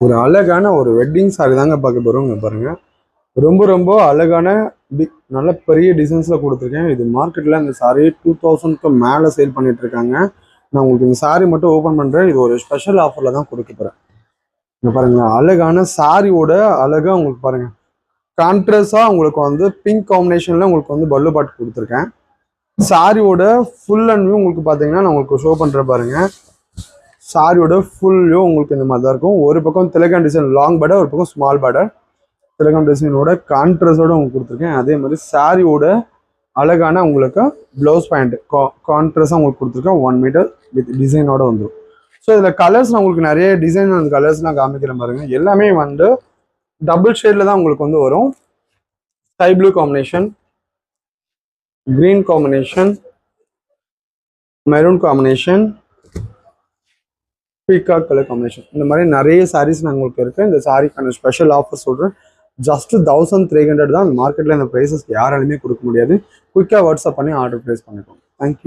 ஒரு அழகான ஒரு வெட்டிங் சாரி தாங்க பார்க்க போகிறோம். இங்கே பாருங்கள், ரொம்ப ரொம்ப அழகான நல்ல பெரிய டிசைன்ஸில் கொடுத்துருக்கேன். இது மார்க்கெட்டில் இந்த சாரி 2000க்கு மேலே சேல் பண்ணிட்டு இருக்காங்க. நான் உங்களுக்கு இந்த சாரி மட்டும் ஓப்பன் பண்ணுறேன். இது ஒரு ஸ்பெஷல் ஆஃபரில் தான் கொடுக்க போகிறேன். இங்கே பாருங்கள், அழகான சாரியோட அழகாக உங்களுக்கு பாருங்கள், கான்ட்ராஸ்டாக உங்களுக்கு வந்து பிங்க் காம்பினேஷனில் உங்களுக்கு வந்து பல்லு பாட்டு கொடுத்துருக்கேன். சாரியோட ஃபுல் அண்ட் வியூ உங்களுக்கு பார்த்தீங்கன்னா நான் உங்களுக்கு ஷோ பண்ணுறேன் பாருங்கள். சாரியோட ஃபுல் வியூ உங்களுக்கு இந்த மாதிரி தான் இருக்கும். ஒரு பக்கம் திலகம் டிசைன் லாங் பார்டர், ஒரு பக்கம் ஸ்மால் பார்டர். திலகம் டிசைனோட கான்ட்ராஸ்டோட உங்களுக்கு கொடுத்துருக்கேன். அதே மாதிரி சாரியோட அழகான உங்களுக்கு ப்ளவுஸ் பேண்ட் கான்ட்ராஸ்டாக உங்களுக்கு கொடுத்துருக்கேன். 1 மீட்டர் வித் டிசைனோட வந்துடும். ஸோ இதில் கலர்ஸ் நான் உங்களுக்கு நிறைய டிசைன் அந்த கலர்ஸ்லாம் காமிக்கிறேன் பாருங்கள். எல்லாமே வந்து டபுள் ஷேடில் தான் உங்களுக்கு வந்து வரும். Sky blue combination, green combination, maroon combination, peacock colour combination, இந்த மாதிரி நிறைய சாரீஸ் நான் உங்களுக்கு இருக்குது. இந்த சாரிக்கான ஸ்பெஷல் ஆஃபர் சொல்கிறேன். ஜஸ்ட் 1300 தான். மார்க்கெட்டில் இந்த ப்ரைஸஸ் யாராலுமே கொடுக்க முடியாது. குயிக்காக வாட்ஸ்அப் பண்ணி ஆர்டர் ப்ளேஸ் பண்ணிக்கோங்க. தேங்க்யூ.